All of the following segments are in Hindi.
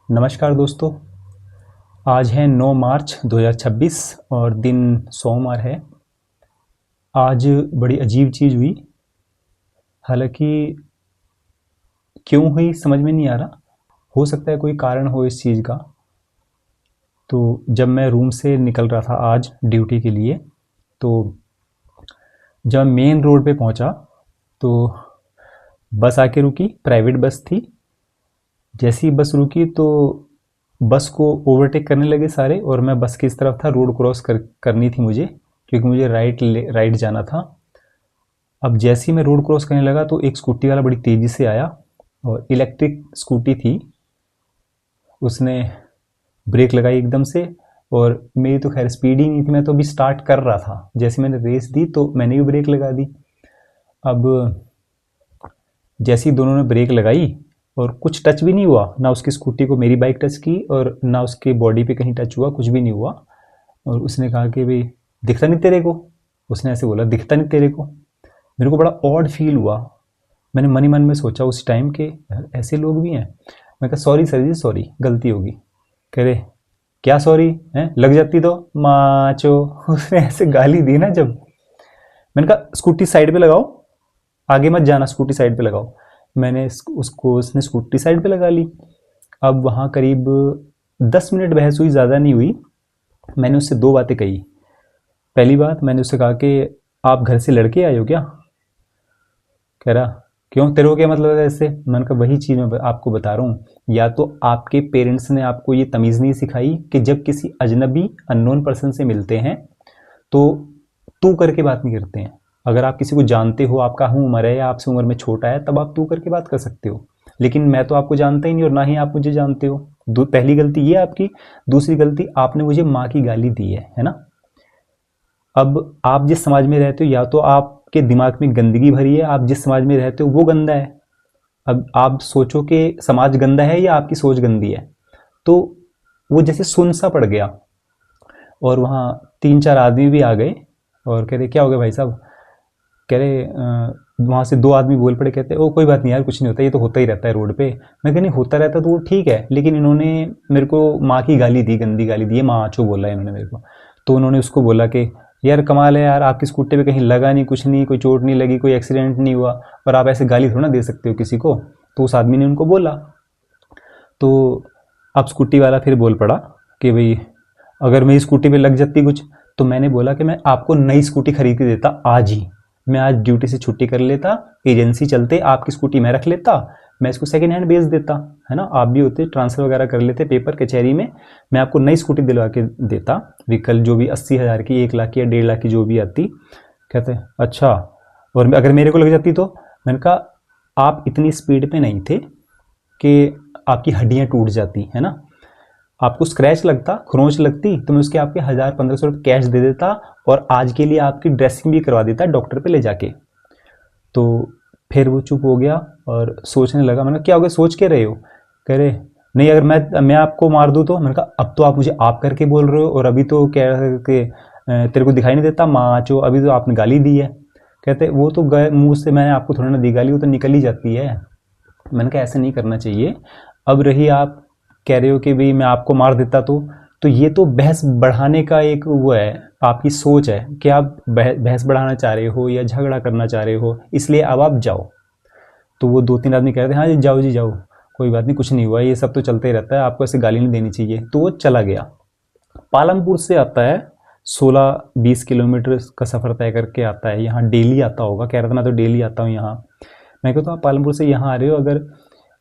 नमस्कार दोस्तों। आज है 9 मार्च 2026 और दिन सोमवार है। आज बड़ी अजीब चीज़ हुई। हालांकि क्यों हुई समझ में नहीं आ रहा। हो सकता है कोई कारण हो इस चीज़ का। तो जब मैं रूम से निकल रहा था आज ड्यूटी के लिए, तो जब मेन रोड पे पहुंचा तो बस आके रुकी। प्राइवेट बस थी। जैसी बस रुकी तो बस को ओवरटेक करने लगे सारे, और मैं बस की इस तरफ था। रोड क्रॉस करनी थी मुझे, क्योंकि मुझे राइट जाना था। अब जैसे ही मैं रोड क्रॉस करने लगा तो एक स्कूटी वाला बड़ी तेज़ी से आया, और इलेक्ट्रिक स्कूटी थी। उसने ब्रेक लगाई एकदम से, और मेरी तो खैर स्पीड ही नहीं थी, मैं तो अभी स्टार्ट कर रहा था। जैसे मैंने रेस दी तो मैंने भी ब्रेक लगा दी। अब जैसे ही दोनों ने ब्रेक लगाई, और कुछ टच भी नहीं हुआ, ना उसकी स्कूटी को मेरी बाइक टच की और ना उसके बॉडी पे कहीं टच हुआ, कुछ भी नहीं हुआ। और उसने कहा कि भाई दिखता नहीं तेरे को। उसने ऐसे बोला, दिखता नहीं तेरे को। मेरे को बड़ा ऑड फील हुआ। मैंने मन ही मन में सोचा उस टाइम के यार ऐसे लोग भी हैं। मैं कहा सॉरी सर जी, सॉरी, गलती होगी। कह रहे क्या सॉरी है, लग जाती तो माचो। उसने ऐसे गाली दी ना जब। मैंने कहा स्कूटी साइड पे लगाओ, आगे मत जाना, स्कूटी साइड पे लगाओ। मैंने उसने स्कूटी साइड पे लगा ली। अब वहाँ करीब 10 मिनट बहस हुई, ज़्यादा नहीं हुई। मैंने उससे दो बातें कही। पहली बात, मैंने उससे कहा कि आप घर से लड़के आए हो क्या। कह रहा क्यों, तेरे को क्या मतलब है ऐसे। मैंने कहा वही चीज़ मैं आपको बता रहा हूँ। या तो आपके पेरेंट्स ने आपको ये तमीज़ नहीं सिखाई कि जब किसी अजनबी अननोन पर्सन से मिलते हैं तो तू करके बात नहीं करते हैं। अगर आप किसी को जानते हो, आपका हम उम्र है या आपसे उम्र में छोटा है, तब आप तू करके बात कर सकते हो। लेकिन मैं तो आपको जानता ही नहीं, और ना ही आप मुझे जानते हो। पहली गलती ये आपकी। दूसरी गलती, आपने मुझे माँ की गाली दी है ना। अब आप जिस समाज में रहते हो, या तो आपके दिमाग में गंदगी भरी है, आप जिस समाज में रहते हो वो गंदा है। अब आप सोचो कि समाज गंदा है या आपकी सोच गंदी है। तो वो जैसे सुन सा पड़ गया। और वहाँ 3-4 आदमी भी आ गए और कह रहे क्या हो गया भाई साहब। कह रहे वहाँ से 2 आदमी बोल पड़े, कहते ओ कोई बात नहीं यार, कुछ नहीं होता, ये तो होता ही रहता है रोड पे। मैं कह नहीं होता रहता तो वो ठीक है, लेकिन इन्होंने मेरे को माँ की गाली दी, गंदी गाली दी है, माँ आचो बोला है इन्होंने मेरे को। तो उन्होंने उसको बोला कि यार कमाल है यार, आपकी स्कूटी पे कहीं लगा नहीं, कुछ नहीं, कोई चोट नहीं लगी, कोई एक्सीडेंट नहीं हुआ, और आप ऐसे गाली थोड़ा ना दे सकते हो किसी को। तो उस आदमी ने उनको बोला। तो अब स्कूटी वाला फिर बोल पड़ा कि भाई अगर मेरी स्कूटी पे लग जाती कुछ। तो मैंने बोला कि मैं आपको नई स्कूटी खरीद के देता आज ही। मैं आज ड्यूटी से छुट्टी कर लेता, एजेंसी चलते आपकी स्कूटी मैं रख लेता, मैं इसको सेकेंड हैंड बेच देता, है ना। आप भी होते, ट्रांसफ़र वगैरह कर लेते पेपर कचहरी में। मैं आपको नई स्कूटी दिलवा के देता, व्हीकल जो भी 80,000 की, 1 लाख की या 1.5 लाख की जो भी आती। कहते अच्छा, और अगर मेरे को लग जाती तो। मैंने कहा आप इतनी स्पीड पे नहीं थे कि आपकी हड्डियाँ टूट जाती, है ना। आपको स्क्रैच लगता, खरोंच लगती, तो मैं उसके आपके 1,000-1,500 रुपये कैश दे देता, और आज के लिए आपकी ड्रेसिंग भी करवा देता डॉक्टर पे ले जाके। तो फिर वो चुप हो गया और सोचने लगा। मैंने कहा क्या हो गया, सोच के रहे हो। कह रहे नहीं, अगर मैं आपको मार दूँ तो। मैंने कहा अब तो आप मुझे आप करके बोल रहे हो, और अभी तो कह रहे कि तेरे को दिखाई नहीं देता माचो, अभी तो आपने गाली दी है। कहते वो तो मुंह से मैंने आपको थोड़ा ना दी गाली, वो तो निकल ही जाती है। मैंने कहा ऐसे नहीं करना चाहिए। अब रही आप कह रहे हो कि भाई मैं आपको मार देता तो ये तो बहस बढ़ाने का एक वो है, आपकी सोच है कि आप बहस बढ़ाना चाह रहे हो या झगड़ा करना चाह रहे हो, इसलिए अब आप जाओ। तो वो 2-3 आदमी कह रहे थे हाँ जी जाओ जी जाओ, कोई बात नहीं, कुछ नहीं हुआ, ये सब तो चलता ही रहता है, आपको ऐसे गाली नहीं देनी चाहिए। तो वो चला गया। पालमपुर से आता है, 16-20 किलोमीटर का सफ़र तय करके आता है। यहाँ डेली आता होगा, कह रहा था मैं तो डेली आता हूँ यहाँ। मैं कहता हूँ आप पालमपुर से यहाँ आ रहे हो, अगर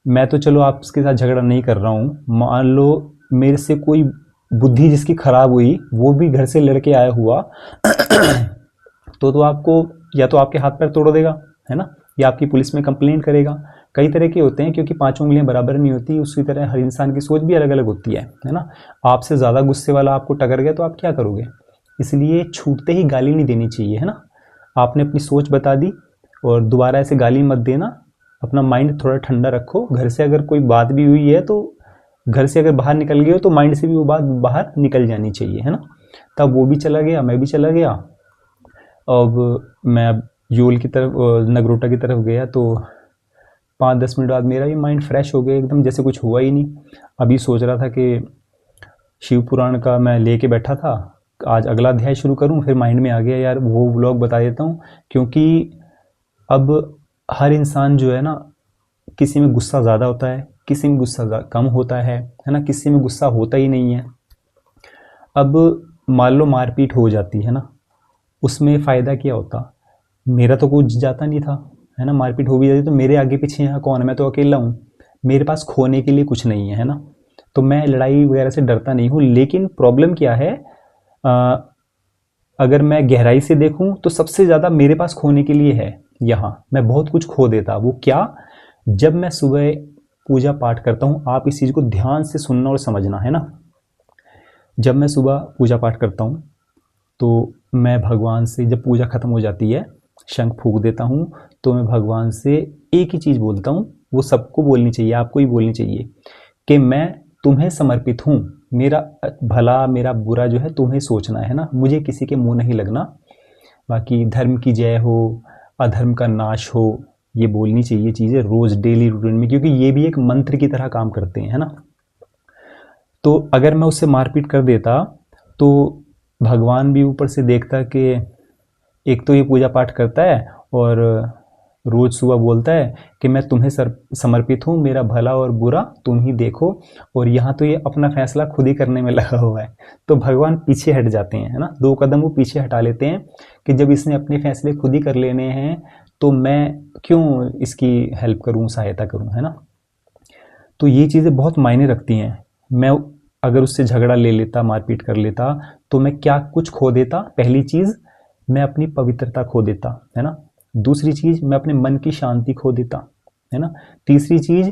मैं तो चलो आपके साथ झगड़ा नहीं कर रहा हूँ, मान लो मेरे से कोई बुद्धि जिसकी खराब हुई, वो भी घर से लड़के आया हुआ तो आपको या तो आपके हाथ पैर तोड़ देगा, है ना, या आपकी पुलिस में कंप्लेंट करेगा। कई तरह के होते हैं, क्योंकि पांचों उंगलियां बराबर नहीं होती, उसी तरह हर इंसान की सोच भी अलग अलग होती है ना। आपसे ज़्यादा गुस्से वाला आपको टकर गया तो आप क्या करोगे। इसलिए छूटते ही गाली नहीं देनी चाहिए, है ना। आपने अपनी सोच बता दी, और दोबारा ऐसे गाली मत देना। अपना माइंड थोड़ा ठंडा रखो। घर से अगर कोई बात भी हुई है तो घर से अगर बाहर निकल गए हो तो माइंड से भी वो बात बाहर निकल जानी चाहिए, है ना। तब वो भी चला गया, मैं भी चला गया। अब मैं योल की तरफ, नगरोटा की तरफ गया, तो 5-10 मिनट बाद मेरा भी माइंड फ्रेश हो गया एकदम, जैसे कुछ हुआ ही नहीं। अभी सोच रहा था कि शिव पुराण का मैं लेके बैठा था, आज अगला अध्याय शुरू करूं, फिर माइंड में आ गया यार वो व्लॉग बता देता हूं, क्योंकि अब हर इंसान जो है ना, किसी में गुस्सा ज़्यादा होता है, किसी में गुस्सा कम होता है ना, किसी में गुस्सा होता ही नहीं है। अब मान लो मारपीट हो जाती है ना, उसमें फ़ायदा क्या होता? मेरा तो कुछ जाता नहीं था, है ना। मारपीट हो भी जाती तो मेरे आगे पीछे यहाँ कौन है, मैं तो अकेला हूँ, मेरे पास खोने के लिए कुछ नहीं है ना। तो मैं लड़ाई वगैरह से डरता नहीं हूँ। लेकिन प्रॉब्लम क्या है, अगर मैं गहराई से देखूं तो सबसे ज़्यादा मेरे पास खोने के लिए है। यहाँ मैं बहुत कुछ खो देता। वो क्या? जब मैं सुबह पूजा पाठ करता हूँ, आप इस चीज़ को ध्यान से सुनना और समझना, है ना। जब मैं सुबह पूजा पाठ करता हूँ तो मैं भगवान से, जब पूजा ख़त्म हो जाती है, शंख फूंक देता हूँ, तो मैं भगवान से एक ही चीज़ बोलता हूँ, वो सबको बोलनी चाहिए, आपको ही बोलनी चाहिए, कि मैं तुम्हें समर्पित हूँ। मेरा भला मेरा बुरा जो है तुम्हें सोचना है ना, मुझे किसी के मुंह नहीं लगना। बाकी धर्म की जय हो, अधर्म का नाश हो, ये बोलनी चाहिए चीज़ें रोज़ डेली रूटीन में, क्योंकि ये भी एक मंत्र की तरह काम करते हैं, है ना। तो अगर मैं उससे मारपीट कर देता तो भगवान भी ऊपर से देखता कि एक तो ये पूजा पाठ करता है और रोज़ सुबह बोलता है कि मैं तुम्हें समर्पित हूँ, मेरा भला और बुरा तुम ही देखो, और यहाँ तो ये अपना फैसला खुद ही करने में लगा हुआ है। तो भगवान पीछे हट जाते हैं, है ना, 2 कदम वो पीछे हटा लेते हैं कि जब इसने अपने फैसले खुद ही कर लेने हैं तो मैं क्यों इसकी हेल्प करूँ, सहायता करूँ, है ना। तो ये चीज़ें बहुत मायने रखती हैं। मैं अगर उससे झगड़ा ले लेता, मारपीट कर लेता, तो मैं क्या कुछ खो देता? पहली चीज़, मैं अपनी पवित्रता खो देता, है ना। दूसरी चीज़, मैं अपने मन की शांति खो देता, है ना। तीसरी चीज़,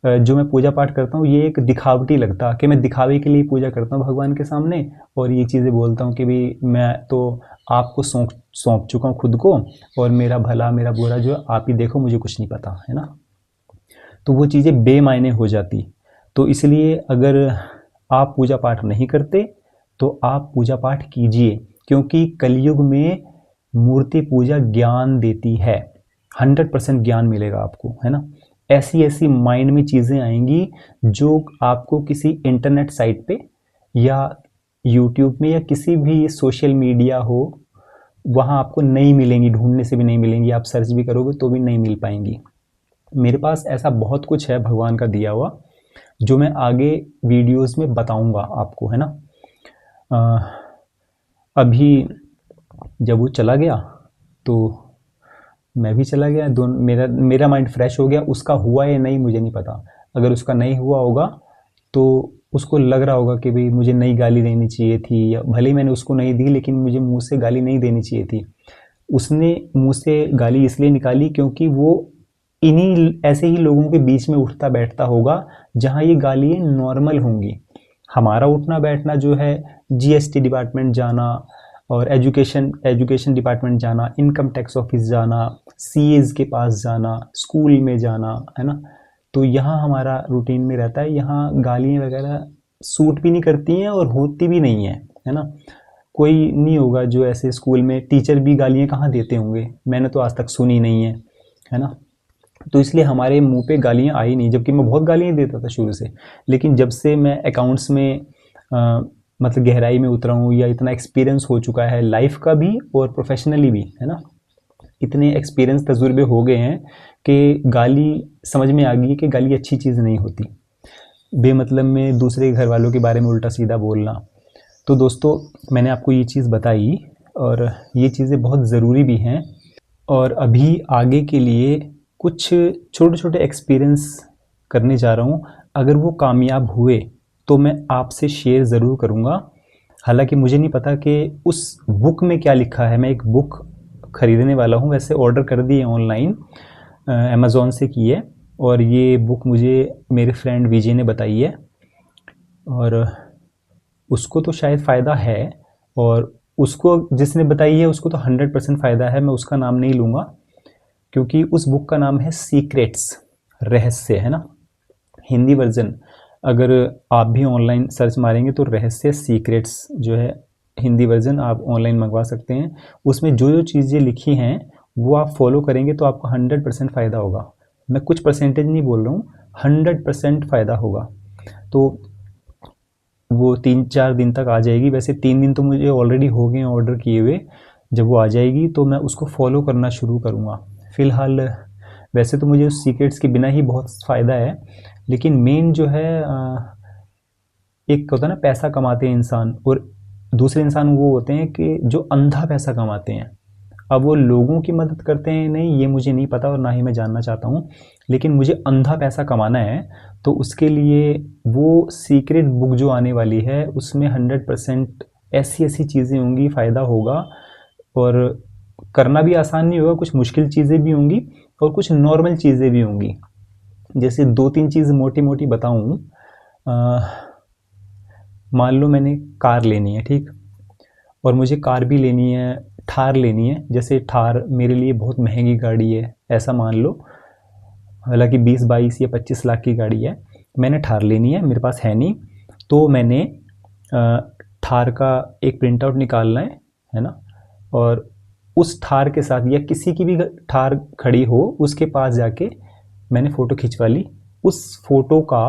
जो मैं पूजा पाठ करता हूँ ये एक दिखावटी लगता, कि मैं दिखावे के लिए पूजा करता हूँ भगवान के सामने, और ये चीज़ें बोलता हूँ कि भाई मैं तो आपको सौंप चुका हूँ खुद को, और मेरा भला मेरा बुरा जो है आप ही देखो, मुझे कुछ नहीं पता, है ना। तो वो चीज़ें बेमायने हो जाती। तो इसलिए अगर आप पूजा पाठ नहीं करते तो आप पूजा पाठ कीजिए, क्योंकि कलयुग में मूर्ति पूजा ज्ञान देती है। 100% ज्ञान मिलेगा आपको, है ना। ऐसी ऐसी माइंड में चीज़ें आएंगी जो आपको किसी इंटरनेट साइट पे या यूट्यूब में या किसी भी सोशल मीडिया हो वहाँ आपको नहीं मिलेंगी, ढूंढने से भी नहीं मिलेंगी, आप सर्च भी करोगे तो भी नहीं मिल पाएंगी। मेरे पास ऐसा बहुत कुछ है भगवान का दिया हुआ, जो मैं आगे वीडियोस में बताऊंगा आपको, है ना। अभी जब वो चला गया तो मैं भी चला गया, दोनों मेरा माइंड फ्रेश हो गया। उसका हुआ या नहीं मुझे नहीं पता। अगर उसका नहीं हुआ होगा तो उसको लग रहा होगा कि भाई मुझे नई गाली देनी चाहिए थी, या भले ही मैंने उसको नहीं दी लेकिन मुझे मुंह से गाली नहीं देनी चाहिए थी। उसने मुंह से गाली इसलिए निकाली क्योंकि वो इन्हीं ऐसे ही लोगों के बीच में उठता बैठता होगा जहाँ ये गालियाँ नॉर्मल होंगी। हमारा उठना बैठना जो है, जीएसटी डिपार्टमेंट जाना और एजुकेशन डिपार्टमेंट जाना, इनकम टैक्स ऑफिस जाना, सीएज के पास जाना, स्कूल में जाना, है ना। तो यहाँ हमारा रूटीन में रहता है, यहाँ गालियाँ वगैरह सूट भी नहीं करती हैं और होती भी नहीं है ना। कोई नहीं होगा जो ऐसे, स्कूल में टीचर भी गालियाँ कहाँ देते होंगे, मैंने तो आज तक सुनी नहीं है ना। तो इसलिए हमारे मुंह पे गालियाँ आई नहीं, जबकि मैं बहुत गालियाँ देता था शुरू से। लेकिन जब से मैं अकाउंट्स में मतलब गहराई में उतरा हूँ, या इतना एक्सपीरियंस हो चुका है लाइफ का भी और प्रोफेशनली भी, है ना, इतने एक्सपीरियंस तजुर्बे हो गए हैं कि गाली समझ में आ गई कि गाली अच्छी चीज़ नहीं होती। बेमतलब में दूसरे घर वालों के बारे में उल्टा सीधा बोलना। तो दोस्तों, मैंने आपको ये चीज़ बताई और ये चीज़ें बहुत ज़रूरी भी हैं। और अभी आगे के लिए कुछ छोटे छोटे एक्सपीरियंस करने जा रहा हूँ। अगर वो कामयाब हुए तो मैं आपसे शेयर ज़रूर करूँगा। हालांकि मुझे नहीं पता कि उस बुक में क्या लिखा है। मैं एक बुक ख़रीदने वाला हूँ, वैसे ऑर्डर कर दी है ऑनलाइन, अमेज़ॉन से की है, और ये बुक मुझे मेरे फ्रेंड विजय ने बताई है, और उसको तो शायद फ़ायदा है, और उसको जिसने बताई है उसको तो 100% फ़ायदा है। मैं उसका नाम नहीं लूँगा क्योंकि उस बुक का नाम है सीक्रेट्स, रहस्य, है ना, हिंदी वर्जन। अगर आप भी ऑनलाइन सर्च मारेंगे तो रहस्य सीक्रेट्स जो है हिंदी वर्जन आप ऑनलाइन मंगवा सकते हैं। उसमें जो जो चीज़ें लिखी हैं वो आप फॉलो करेंगे तो आपको 100% फ़ायदा होगा। मैं कुछ परसेंटेज नहीं बोल रहा हूँ, 100% फ़ायदा होगा। तो वो 3-4 दिन तक आ जाएगी। वैसे 3 दिन तो मुझे ऑलरेडी हो गए हैं ऑर्डर किए हुए। जब वो आ जाएगी तो मैं उसको फॉलो करना शुरू करूँगा। फ़िलहाल वैसे तो मुझे उस सीक्रेट्स के बिना ही बहुत फ़ायदा है, लेकिन मेन जो है एक होता है ना, पैसा कमाते हैं इंसान, और दूसरे इंसान वो होते हैं कि जो अंधा पैसा कमाते हैं। अब वो लोगों की मदद करते हैं नहीं, ये मुझे नहीं पता और ना ही मैं जानना चाहता हूँ, लेकिन मुझे अंधा पैसा कमाना है। तो उसके लिए वो सीक्रेट बुक जो आने वाली है उसमें 100% ऐसी ऐसी चीज़ें होंगी, फ़ायदा होगा। और करना भी आसान नहीं होगा, कुछ मुश्किल चीज़ें भी होंगी और कुछ नॉर्मल चीज़ें भी होंगी। जैसे 2-3 चीज़ मोटी मोटी बताऊँ। मान लो मैंने कार लेनी है, ठीक, और मुझे कार भी लेनी है, थार लेनी है। जैसे थार मेरे लिए बहुत महंगी गाड़ी है ऐसा मान लो, हालांकि 20-22 या 25 लाख की गाड़ी है। मैंने थार लेनी है, मेरे पास है नहीं, तो मैंने थार का एक प्रिंट आउट निकालना है ना, और उस थार के साथ या किसी की भी थार खड़ी हो उसके पास जाके मैंने फ़ोटो खिंचवा ली। उस फोटो का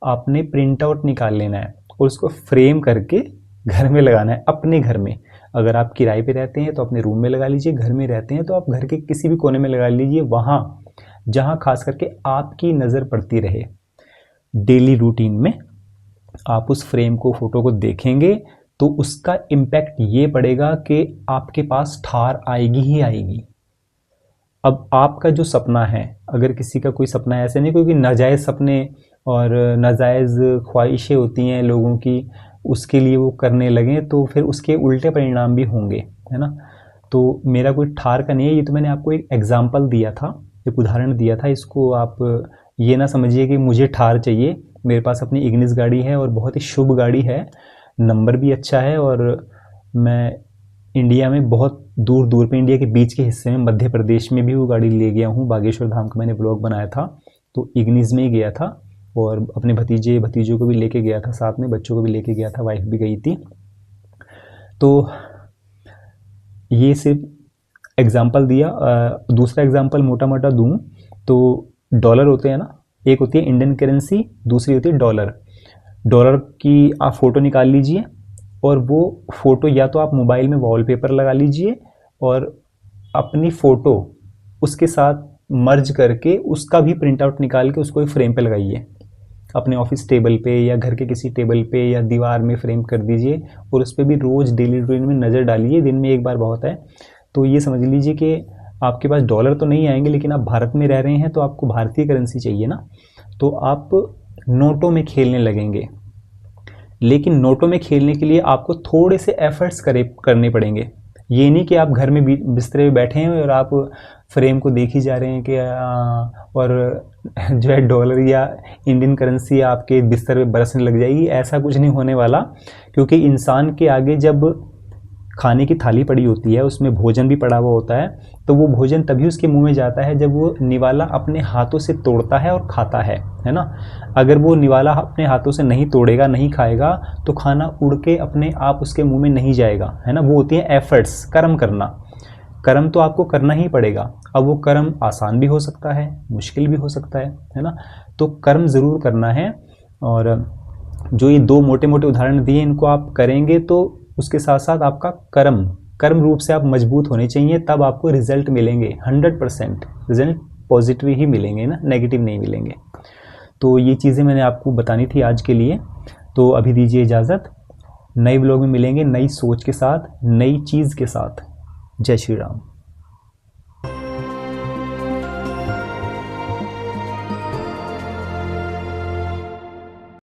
आपने प्रिंट आउट निकाल लेना है और उसको फ्रेम करके घर में लगाना है, अपने घर में। अगर आप किराए पे रहते हैं तो अपने रूम में लगा लीजिए, घर में रहते हैं तो आप घर के किसी भी कोने में लगा लीजिए, वहाँ जहाँ खास करके आपकी नज़र पड़ती रहे। डेली रूटीन में आप उस फ्रेम को, फोटो को देखेंगे तो उसका इम्पैक्ट ये पड़ेगा कि आपके पास थार आएगी ही आएगी। अब आपका जो सपना है, अगर किसी का कोई सपना है, ऐसे नहीं क्योंकि नाजायज़ सपने और नाजायज़ ख्वाहिशें होती हैं लोगों की, उसके लिए वो करने लगें तो फिर उसके उल्टे परिणाम भी होंगे, है ना। तो मेरा कोई ठार का नहीं है, ये तो मैंने आपको एक एग्जांपल दिया था, एक उदाहरण दिया था। इसको आप ये ना समझिए कि मुझे ठार चाहिए। मेरे पास अपनी इग्निस गाड़ी है और बहुत ही शुभ गाड़ी है, नंबर भी अच्छा है, और मैं इंडिया में बहुत दूर दूर पे, इंडिया के बीच के हिस्से में मध्य प्रदेश में भी वो गाड़ी ले गया हूँ। बागेश्वर धाम का मैंने ब्लॉग बनाया था तो इग्निस में ही गया था, और अपने भतीजों को भी लेके गया था, साथ में बच्चों को भी लेके गया था, वाइफ भी गई थी। तो ये सिर्फ एग्जांपल दिया। दूसरा एग्जांपल मोटा मोटा दूँ तो डॉलर होते हैं ना, एक होती है इंडियन करेंसी, दूसरी होती है डॉलर। डॉलर की आप फ़ोटो निकाल लीजिए और वो फ़ोटो या तो आप मोबाइल में वॉलपेपर लगा लीजिए और अपनी फ़ोटो उसके साथ मर्ज करके उसका भी प्रिंट आउट निकाल के उसको एक फ्रेम पे लगाइए, अपने ऑफिस टेबल पे या घर के किसी टेबल पे या दीवार में फ्रेम कर दीजिए, और उस पर भी रोज़ डेली रूटीन में नज़र डालिए। दिन में एक बार बहुत है। तो ये समझ लीजिए कि आपके पास डॉलर तो नहीं आएंगे, लेकिन आप भारत में रह रहे हैं तो आपको भारतीय करेंसी चाहिए ना, तो आप नोटों में खेलने लगेंगे। लेकिन नोटों में खेलने के लिए आपको थोड़े से एफर्ट्स करने पड़ेंगे। ये नहीं कि आप घर में बिस्तरे में बैठे हैं और आप फ्रेम को देख ही जा रहे हैं कि और जो है डॉलर या इंडियन करेंसी आपके बिस्तर पे बरसने लग जाएगी। ऐसा कुछ नहीं होने वाला, क्योंकि इंसान के आगे जब खाने की थाली पड़ी होती है, उसमें भोजन भी पड़ा हुआ होता है, तो वो भोजन तभी उसके मुंह में जाता है जब वो निवाला अपने हाथों से तोड़ता है और खाता है ना। अगर वो निवाला अपने हाथों से नहीं तोड़ेगा, नहीं खाएगा, तो खाना उड़ के अपने आप उसके मुंह में नहीं जाएगा, है ना। वो होती है एफर्ट्स, कर्म करना। कर्म तो आपको करना ही पड़ेगा। अब वो कर्म आसान भी हो सकता है, मुश्किल भी हो सकता है ना। तो कर्म ज़रूर करना है। और जो ये 2 मोटे मोटे उदाहरण दिए, इनको आप करेंगे तो उसके साथ साथ आपका कर्म रूप से आप मजबूत होने चाहिए, तब आपको रिजल्ट मिलेंगे। 100% रिजल्ट पॉजिटिव ही मिलेंगे ना, नेगेटिव नहीं मिलेंगे। तो ये चीज़ें मैंने आपको बतानी थी आज के लिए। तो अभी दीजिए इजाज़त, नए ब्लॉग में मिलेंगे, नई सोच के साथ, नई चीज़ के साथ। जय श्री राम।